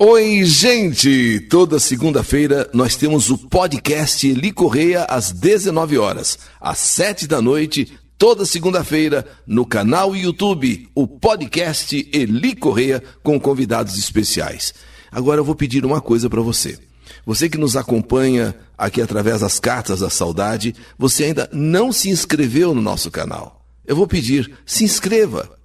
Oi, gente! Toda segunda-feira nós temos o podcast Eli Correia às 19 horas, às 7 da noite, toda segunda-feira, no canal YouTube, o podcast Eli Correia com convidados especiais. Agora eu vou pedir uma coisa para você. Você que nos acompanha aqui através das Cartas da Saudade, você ainda não se inscreveu no nosso canal. Eu vou pedir, se inscreva.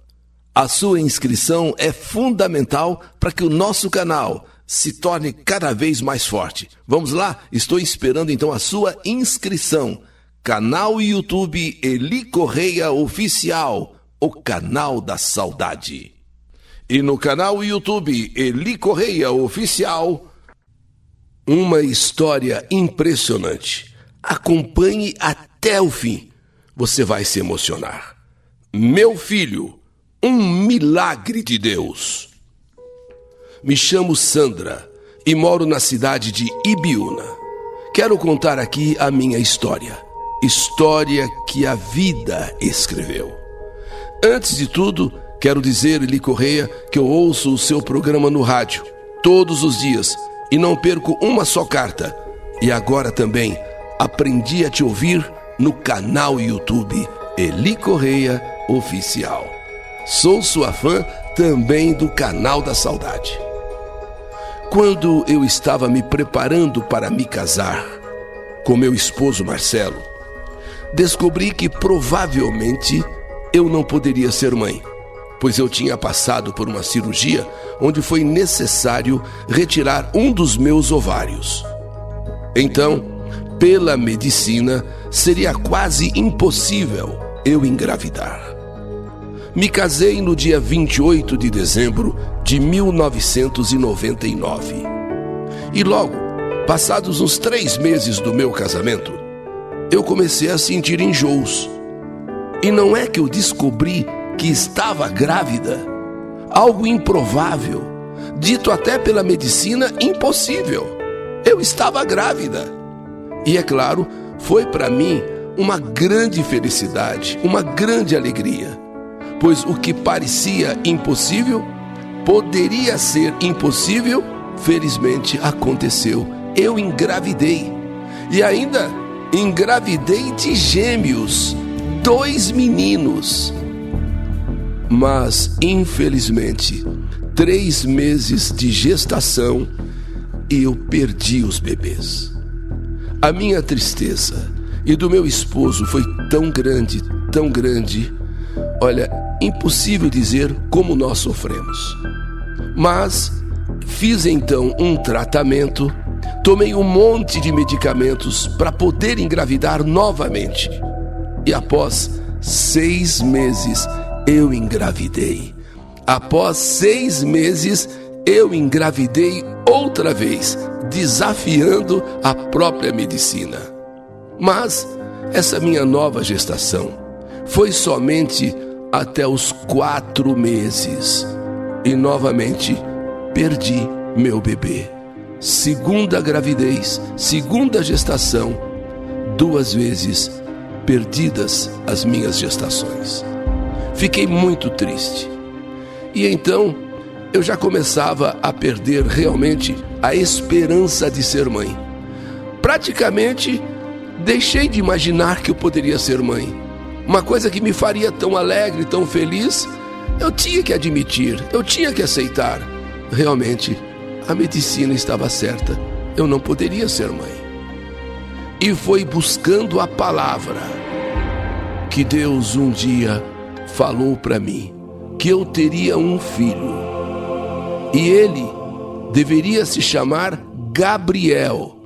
A sua inscrição é fundamental para que o nosso canal se torne cada vez mais forte. Vamos lá? Estou esperando então a sua inscrição. Canal YouTube Eli Correia Oficial, o canal da saudade. E no canal YouTube Eli Correia Oficial, uma história impressionante. Acompanhe até o fim. Você vai se emocionar. Meu filho, um milagre de Deus. Me chamo Sandra e moro na cidade de Ibiúna. Quero contar aqui a minha história. História que a vida escreveu. Antes de tudo, quero dizer, Eli Correia, que eu ouço o seu programa no rádio todos os dias e não perco uma só carta. E agora também aprendi a te ouvir no canal YouTube Eli Correia Oficial. Sou sua fã também do canal da saudade. Quando eu estava me preparando para me casar com meu esposo Marcelo, descobri que provavelmente eu não poderia ser mãe, pois eu tinha passado por uma cirurgia onde foi necessário retirar um dos meus ovários. Então, pela medicina, seria quase impossível eu engravidar. Me casei no dia 28 de dezembro de 1999. E logo, passados uns 3 meses do meu casamento, eu comecei a sentir enjoos. E não é que eu descobri que estava grávida, algo improvável, dito até pela medicina impossível. Eu estava grávida. E é claro, foi para mim uma grande felicidade, uma grande alegria. Pois o que parecia impossível, poderia ser impossível, felizmente aconteceu. Eu engravidei. E ainda engravidei de gêmeos, 2 meninos. Mas, infelizmente, 3 meses de gestação e eu perdi os bebês. A minha tristeza e do meu esposo foi tão grande, olha, impossível dizer como nós sofremos. Mas fiz então um tratamento, tomei um monte de medicamentos para poder engravidar novamente. E após 6 meses eu engravidei. Após 6 meses eu engravidei outra vez, desafiando a própria medicina. Mas essa minha nova gestação foi somente até os 4 meses. E novamente perdi meu bebê. Segunda gravidez, segunda gestação, 2 vezes perdidas as minhas gestações. Fiquei muito triste. E então eu já começava a perder realmente a esperança de ser mãe. Praticamente deixei de imaginar que eu poderia ser mãe. Uma coisa que me faria tão alegre, tão feliz, eu tinha que admitir, eu tinha que aceitar. Realmente, a medicina estava certa, eu não poderia ser mãe. E foi buscando a palavra que Deus um dia falou para mim que eu teria um filho. E ele deveria se chamar Gabriel.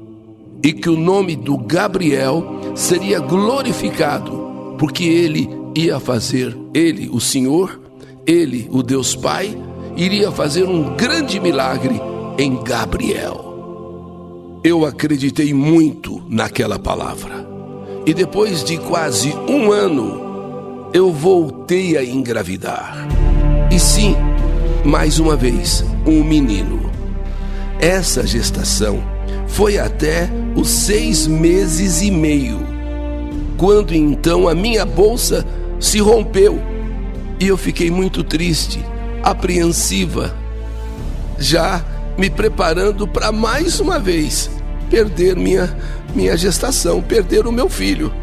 E que o nome do Gabriel seria glorificado, porque ele ia fazer, ele, o Senhor, ele, o Deus Pai, iria fazer um grande milagre em Gabriel. Eu acreditei muito naquela palavra. E depois de quase 1 ano, eu voltei a engravidar. E sim, mais uma vez, um menino. Essa gestação foi até os 6 meses e meio. Quando então a minha bolsa se rompeu e eu fiquei muito triste, apreensiva. Já me preparando para mais uma vez perder minha gestação, perder o meu filho.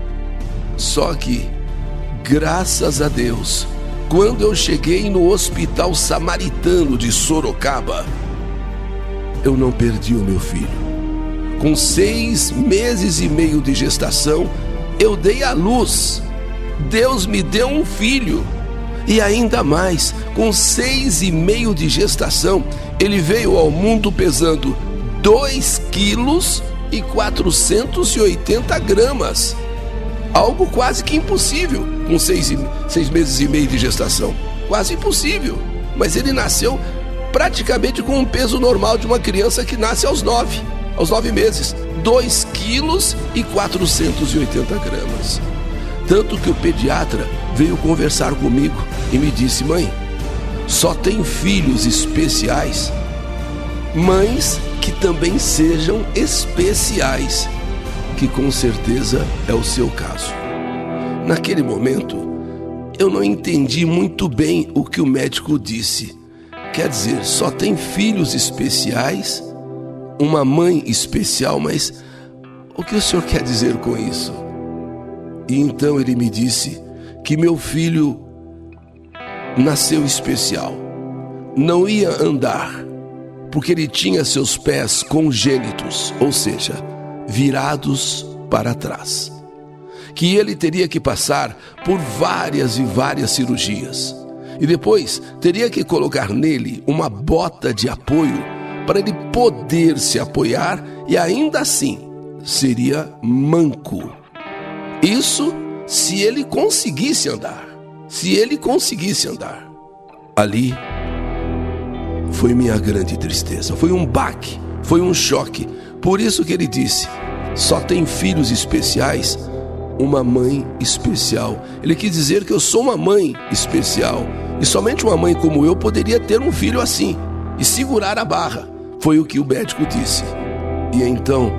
Só que, graças a Deus, quando eu cheguei no Hospital Samaritano de Sorocaba, eu não perdi o meu filho. Com 6 meses e meio de gestação, eu dei à luz. Deus me deu um filho. E ainda mais, com 6,5 de gestação, ele veio ao mundo pesando 2 quilos e 480 gramas. Algo quase que impossível com 6 meses e meio de gestação. Quase impossível. Mas ele nasceu praticamente com um peso normal de uma criança que nasce aos 9 meses. 2 quilos e 480 gramas. Tanto que o pediatra veio conversar comigo e me disse: mãe, só tem filhos especiais, mães que também sejam especiais, que com certeza é o seu caso. Naquele momento, eu não entendi muito bem o que o médico disse. Quer dizer, só tem filhos especiais, uma mãe especial, mas o que o senhor quer dizer com isso? E então ele me disse que meu filho nasceu especial. Não ia andar, porque ele tinha seus pés congênitos, ou seja, virados para trás. Que ele teria que passar por várias e várias cirurgias. E depois teria que colocar nele uma bota de apoio para ele poder se apoiar e ainda assim seria manco. Isso se ele conseguisse andar. Se ele conseguisse andar. Ali foi minha grande tristeza. Foi um baque, foi um choque. Por isso que ele disse: só tem filhos especiais, uma mãe especial. Ele quis dizer que eu sou uma mãe especial. E somente uma mãe como eu poderia ter um filho assim e segurar a barra. Foi o que o médico disse. E então,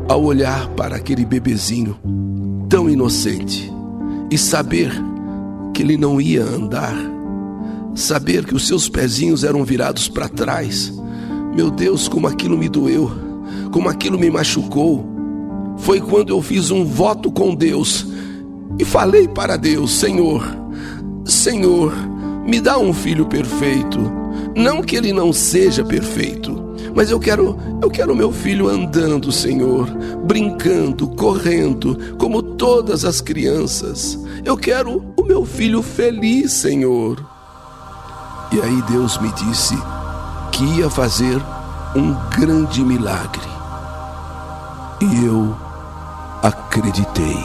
ao olhar para aquele bebezinho tão inocente e saber que ele não ia andar, saber que os seus pezinhos eram virados para trás, meu Deus, como aquilo me doeu, como aquilo me machucou. Foi quando eu fiz um voto com Deus e falei para Deus: Senhor, me dá um filho perfeito. Não que ele não seja perfeito, mas eu quero meu filho andando, Senhor, brincando, correndo, como todas as crianças. Eu quero o meu filho feliz, Senhor. E aí Deus me disse que ia fazer um grande milagre. E eu acreditei.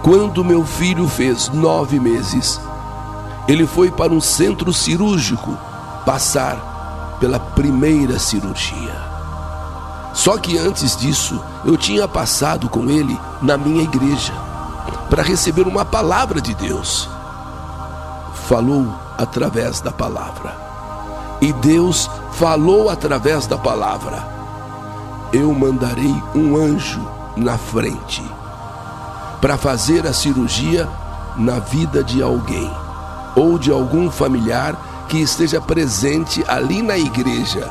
Quando meu filho fez 9 meses, ele foi para um centro cirúrgico passar pela primeira cirurgia. Só que antes disso, eu tinha passado com ele na minha igreja para receber uma palavra de Deus. Falou através da palavra. E Deus falou através da palavra: eu mandarei um anjo na frente para fazer a cirurgia na vida de alguém ou de algum familiar que esteja presente ali na igreja,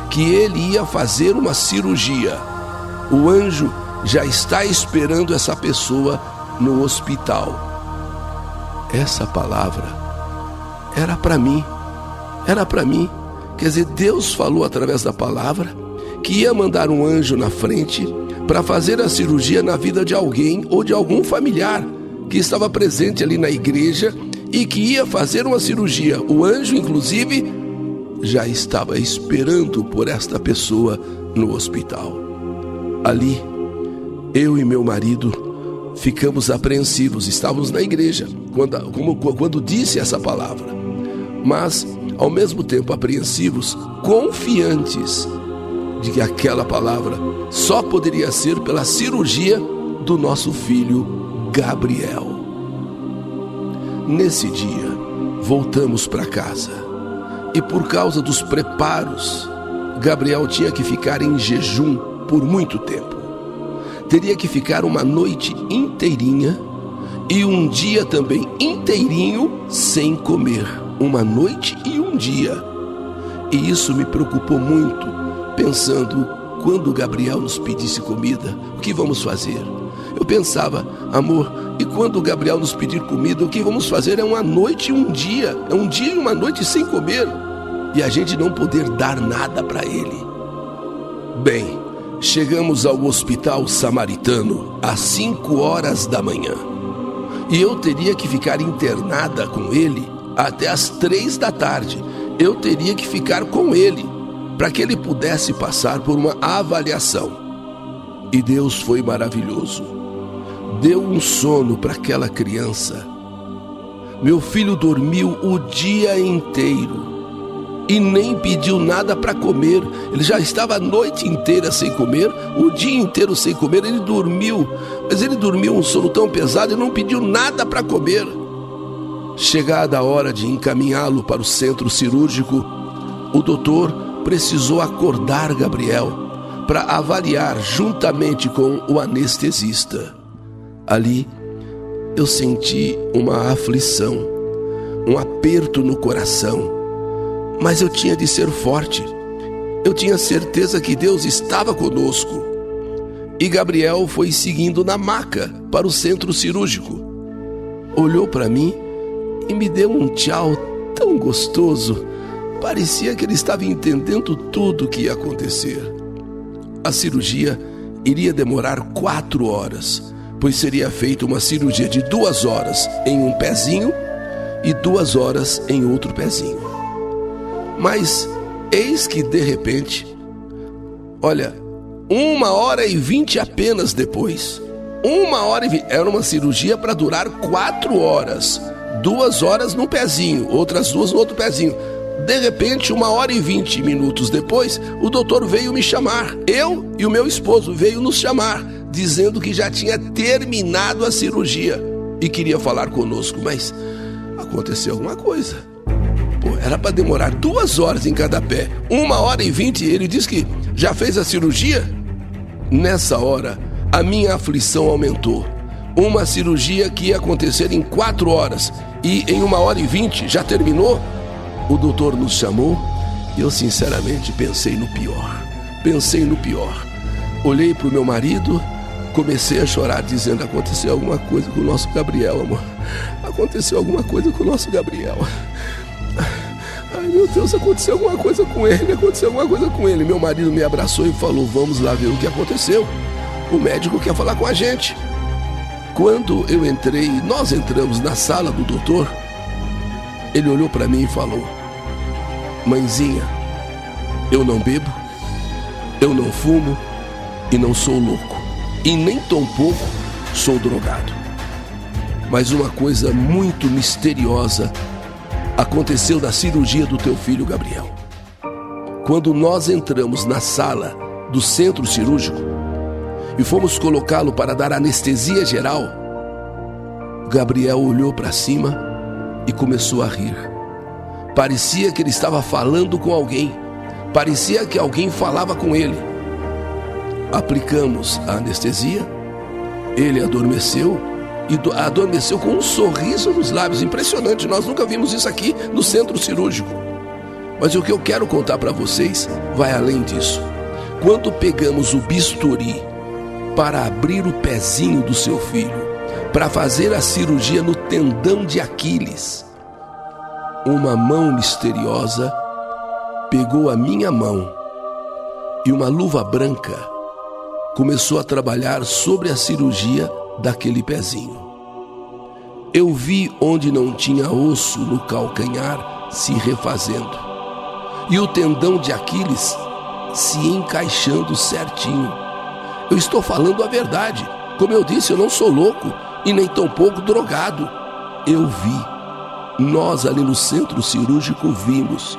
que ele ia fazer uma cirurgia. O anjo já está esperando essa pessoa no hospital. Essa palavra era para mim. Quer dizer, Deus falou através da palavra que ia mandar um anjo na frente para fazer a cirurgia na vida de alguém ou de algum familiar que estava presente ali na igreja e que ia fazer uma cirurgia. O anjo, inclusive, já estava esperando por esta pessoa no hospital. Ali, eu e meu marido ficamos apreensivos. Estávamos na igreja quando disse essa palavra, mas ao mesmo tempo apreensivos, confiantes de que aquela palavra só poderia ser pela cirurgia do nosso filho Gabriel. Nesse dia, voltamos para casa e por causa dos preparos, Gabriel tinha que ficar em jejum por muito tempo. Teria que ficar uma noite inteirinha e um dia também inteirinho sem comer. Uma noite e um dia. E isso me preocupou muito, pensando, quando Gabriel nos pedisse comida, o que vamos fazer? Eu pensava, amor, e quando Gabriel nos pedir comida, o que vamos fazer? É uma noite e um dia, é um dia e uma noite sem comer, e a gente não poder dar nada para ele. Bem, chegamos ao hospital samaritano às 5 horas da manhã, e eu teria que ficar internada com ele até às 3 da tarde. Eu teria que ficar com ele, para que ele pudesse passar por uma avaliação. E Deus foi maravilhoso. Deu um sono para aquela criança. Meu filho dormiu o dia inteiro e nem pediu nada para comer. Ele já estava a noite inteira sem comer, o dia inteiro sem comer. Ele dormiu, mas ele dormiu um sono tão pesado e não pediu nada para comer. Chegada a hora de encaminhá-lo para o centro cirúrgico, o doutor precisou acordar Gabriel para avaliar juntamente com o anestesista. Ali eu senti uma aflição, um aperto no coração, mas eu tinha de ser forte. Eu tinha certeza que Deus estava conosco. E Gabriel foi seguindo na maca para o centro cirúrgico. Olhou para mim e me deu um tchau tão gostoso. Parecia que ele estava entendendo tudo o que ia acontecer. A cirurgia iria demorar 4 horas, pois seria feita uma cirurgia de 2 horas em um pezinho e 2 horas em outro pezinho. Mas eis que de repente, 1h20 apenas depois, 1h20, era uma cirurgia para durar 4 horas, 2 horas num pezinho, outras 2 no outro pezinho. De repente, 1h20 depois, o doutor veio me chamar. Eu e o meu esposo veio nos chamar, dizendo que já tinha terminado a cirurgia e queria falar conosco. Mas aconteceu alguma coisa. Era para demorar 2 horas em cada pé. 1h20, ele disse que já fez a cirurgia. Nessa hora, a minha aflição aumentou. Uma cirurgia que ia acontecer em 4 horas e em 1h20 já terminou. O doutor nos chamou e eu sinceramente pensei no pior. Olhei para o meu marido, comecei a chorar dizendo: aconteceu alguma coisa com o nosso Gabriel, amor. Aconteceu alguma coisa com o nosso Gabriel. Ai, meu Deus, aconteceu alguma coisa com ele. Meu marido me abraçou e falou: vamos lá ver o que aconteceu. O médico quer falar com a gente. Quando nós entramos na sala do doutor, ele olhou para mim e falou: mãezinha, eu não bebo, eu não fumo e não sou louco, e nem tampouco sou drogado. Mas uma coisa muito misteriosa aconteceu na cirurgia do teu filho Gabriel. Quando nós entramos na sala do centro cirúrgico e fomos colocá-lo para dar anestesia geral, Gabriel olhou para cima e começou a rir. Parecia que ele estava falando com alguém. Parecia que alguém falava com ele. Aplicamos a anestesia. Ele adormeceu e adormeceu com um sorriso nos lábios. Impressionante, nós nunca vimos isso aqui no centro cirúrgico. Mas o que eu quero contar para vocês vai além disso. Quando pegamos o bisturi para abrir o pezinho do seu filho, para fazer a cirurgia no tendão de Aquiles, uma mão misteriosa pegou a minha mão e uma luva branca começou a trabalhar sobre a cirurgia daquele pezinho. Eu vi onde não tinha osso no calcanhar se refazendo e o tendão de Aquiles se encaixando certinho. Eu estou falando a verdade. Como eu disse, eu não sou louco e nem tampouco drogado. Eu vi. Nós ali no centro cirúrgico vimos.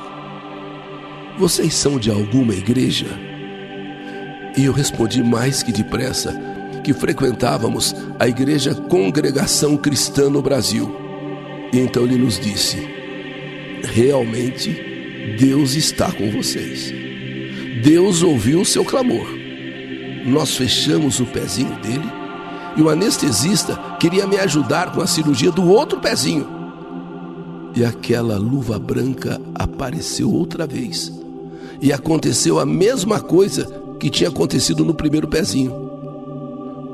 Vocês são de alguma igreja? E eu respondi mais que depressa que frequentávamos a igreja Congregação Cristã no Brasil. E então ele nos disse: realmente Deus está com vocês. Deus ouviu o seu clamor. Nós fechamos o pezinho dele e o anestesista queria me ajudar com a cirurgia do outro pezinho. E aquela luva branca apareceu outra vez. E aconteceu a mesma coisa que tinha acontecido no primeiro pezinho.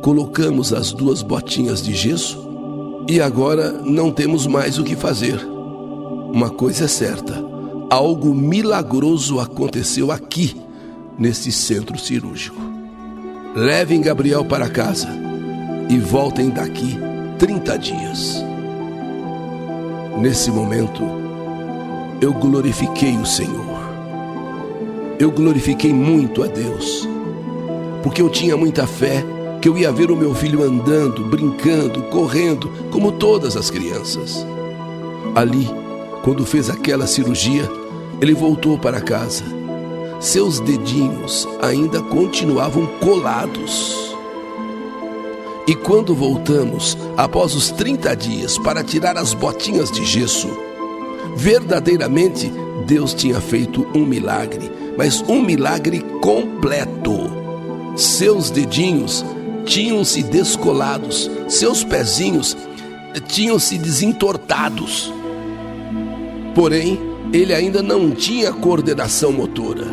Colocamos as 2 botinhas de gesso e agora não temos mais o que fazer. Uma coisa é certa, algo milagroso aconteceu aqui, nesse centro cirúrgico. Levem Gabriel para casa e voltem daqui 30 dias. Nesse momento, eu glorifiquei o Senhor. Eu glorifiquei muito a Deus, porque eu tinha muita fé que eu ia ver o meu filho andando, brincando, correndo, como todas as crianças. Ali, quando fez aquela cirurgia, ele voltou para casa. Seus dedinhos ainda continuavam colados. E quando voltamos, após os 30 dias, para tirar as botinhas de gesso, verdadeiramente Deus tinha feito um milagre, mas um milagre completo. Seus dedinhos tinham se descolados, seus pezinhos tinham se desentortados. Porém, ele ainda não tinha coordenação motora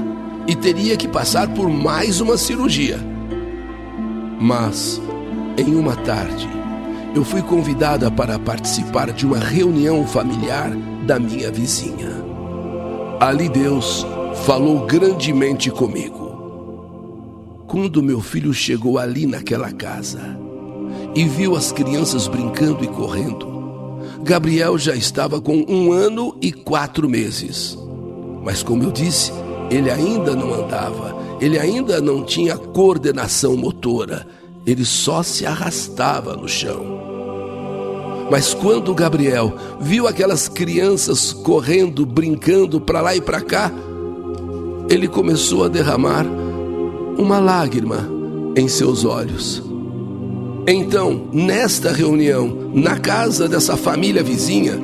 e teria que passar por mais uma cirurgia. Mas, em uma tarde, eu fui convidada para participar de uma reunião familiar da minha vizinha. Ali Deus falou grandemente comigo. Quando meu filho chegou ali naquela casa e viu as crianças brincando e correndo, Gabriel já estava com 1 ano e 4 meses. Mas como eu disse, ele ainda não andava, ele ainda não tinha coordenação motora, ele só se arrastava no chão. Mas quando Gabriel viu aquelas crianças correndo, brincando para lá e para cá, ele começou a derramar uma lágrima em seus olhos. Então, nesta reunião, na casa dessa família vizinha,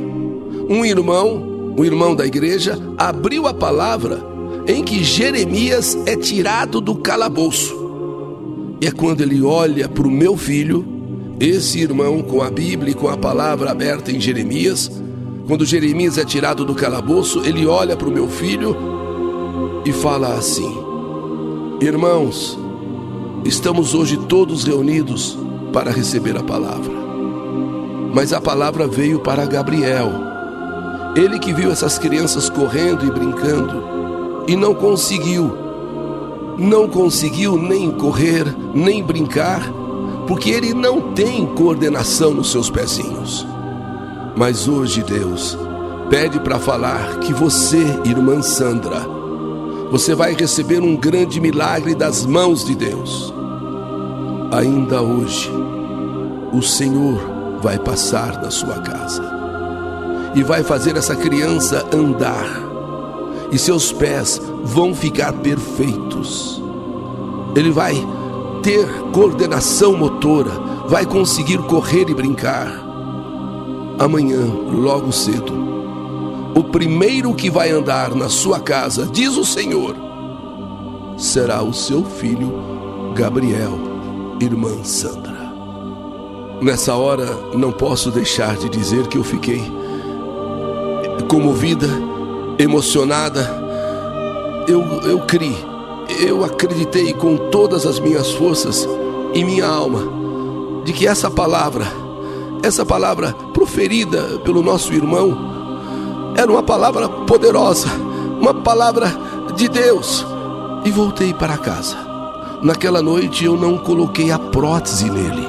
um irmão da igreja, abriu a palavra em que Jeremias é tirado do calabouço. E é quando ele olha para o meu filho, esse irmão com a Bíblia e com a palavra aberta em Jeremias, quando Jeremias é tirado do calabouço, ele olha para o meu filho e fala assim: irmãos, estamos hoje todos reunidos para receber a palavra. Mas a palavra veio para Gabriel. Ele que viu essas crianças correndo e brincando e não conseguiu nem correr, nem brincar, porque ele não tem coordenação nos seus pezinhos. Mas hoje Deus pede para falar que você, irmã Sandra, você vai receber um grande milagre das mãos de Deus. Ainda hoje, o Senhor vai passar na sua casa e vai fazer essa criança andar, e seus pés vão ficar perfeitos. Ele vai ter coordenação motora, vai conseguir correr e brincar. Amanhã, logo cedo, o primeiro que vai andar na sua casa, diz o Senhor, será o seu filho Gabriel, irmã Sandra. Nessa hora, não posso deixar de dizer que eu fiquei comovida, emocionada. Eu criei, eu acreditei com todas as minhas forças e minha alma de que essa palavra proferida pelo nosso irmão era uma palavra poderosa, uma palavra de Deus. E voltei para casa. Naquela noite eu não coloquei a prótese nele,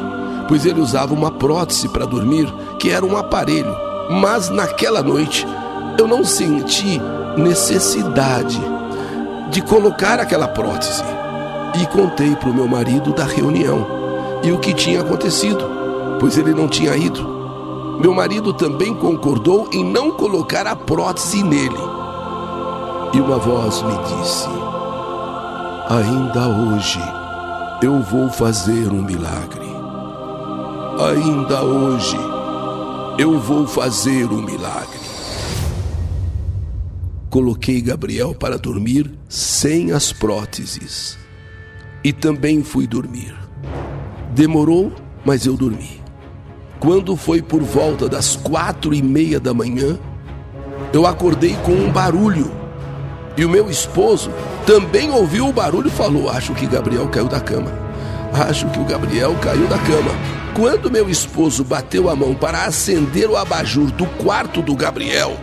pois ele usava uma prótese para dormir, que era um aparelho. Mas naquela noite eu não senti necessidade de colocar aquela prótese. E contei para o meu marido da reunião e o que tinha acontecido, pois ele não tinha ido. Meu marido também concordou em não colocar a prótese nele. E uma voz me disse: ainda hoje eu vou fazer um milagre. Ainda hoje eu vou fazer um milagre. Coloquei Gabriel para dormir sem as próteses e também fui dormir. Demorou, mas eu dormi. Quando foi por volta das 4:30 da manhã, eu acordei com um barulho. E o meu esposo também ouviu o barulho e falou: acho que Gabriel caiu da cama. Acho que o Gabriel caiu da cama. Quando meu esposo bateu a mão para acender o abajur do quarto do Gabriel,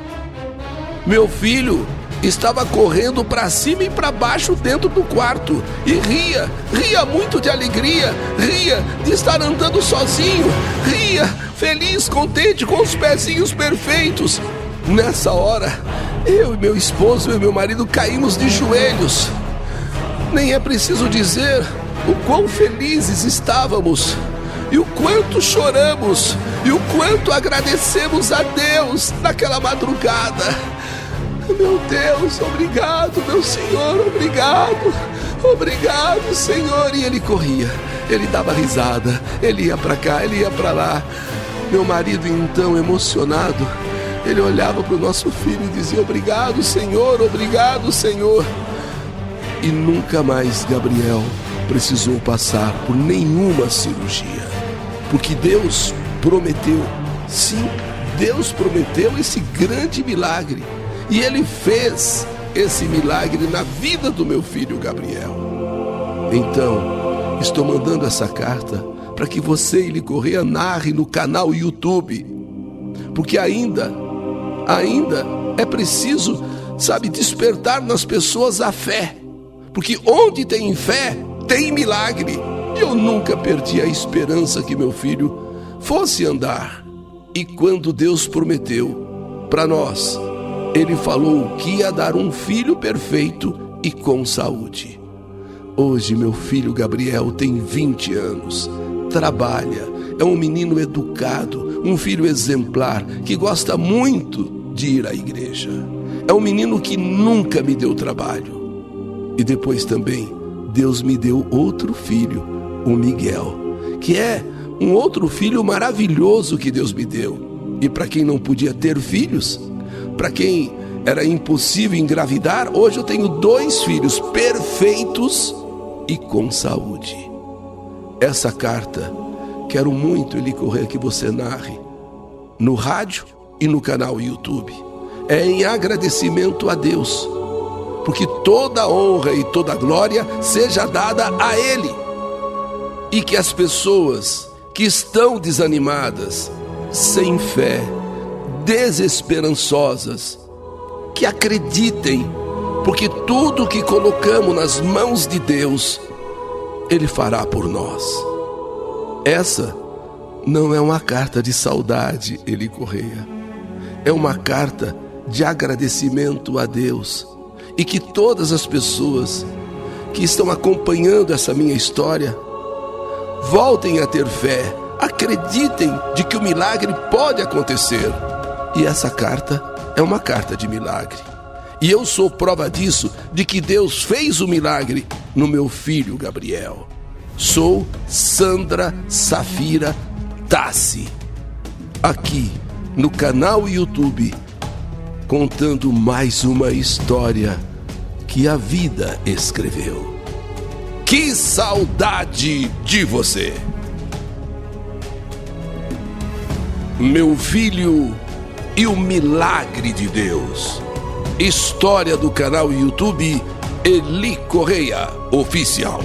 meu filho estava correndo para cima e para baixo dentro do quarto e ria muito de alegria, ria de estar andando sozinho, ria, feliz, contente, com os pezinhos perfeitos. Nessa hora, eu e meu esposo e meu marido caímos de joelhos. Nem é preciso dizer o quão felizes estávamos, e o quanto choramos, e o quanto agradecemos a Deus naquela madrugada. Meu Deus, obrigado, meu Senhor, obrigado, obrigado, Senhor. E ele corria, ele dava risada, ele ia para cá, ele ia para lá. Meu marido, então, emocionado, ele olhava para o nosso filho e dizia: obrigado, Senhor, obrigado, Senhor. E nunca mais Gabriel precisou passar por nenhuma cirurgia, porque Deus prometeu, sim, Deus prometeu esse grande milagre. E Ele fez esse milagre na vida do meu filho Gabriel. Então, estou mandando essa carta para que você, Eli Correia, narre no canal YouTube. Porque ainda é preciso, despertar nas pessoas a fé. Porque onde tem fé, tem milagre. E eu nunca perdi a esperança que meu filho fosse andar. E quando Deus prometeu para nós, Ele falou que ia dar um filho perfeito e com saúde. Hoje meu filho Gabriel tem 20 anos, trabalha, é um menino educado, um filho exemplar que gosta muito de ir à igreja. É um menino que nunca me deu trabalho. E depois também Deus me deu outro filho, o Miguel, que é um outro filho maravilhoso que Deus me deu. E para quem não podia ter filhos, para quem era impossível engravidar, hoje eu tenho 2 filhos perfeitos e com saúde. Essa carta, quero muito, Eli Correia, que você narre no rádio e no canal YouTube. É em agradecimento a Deus, porque toda honra e toda glória seja dada a Ele. E que as pessoas que estão desanimadas, sem fé, desesperançosas, que acreditem, porque tudo que colocamos nas mãos de Deus, Ele fará por nós. Essa não é uma carta de saudade, Eli Correia. É uma carta de agradecimento a Deus. E que todas as pessoas que estão acompanhando essa minha história voltem a ter fé, acreditem de que o milagre pode acontecer. E essa carta é uma carta de milagre. E eu sou prova disso, de que Deus fez o milagre no meu filho Gabriel. Sou Sandra Safira Tassi, aqui no canal YouTube, contando mais uma história que a vida escreveu. Que saudade de você! Meu filho e o milagre de Deus. História do canal YouTube Eli Correia Oficial.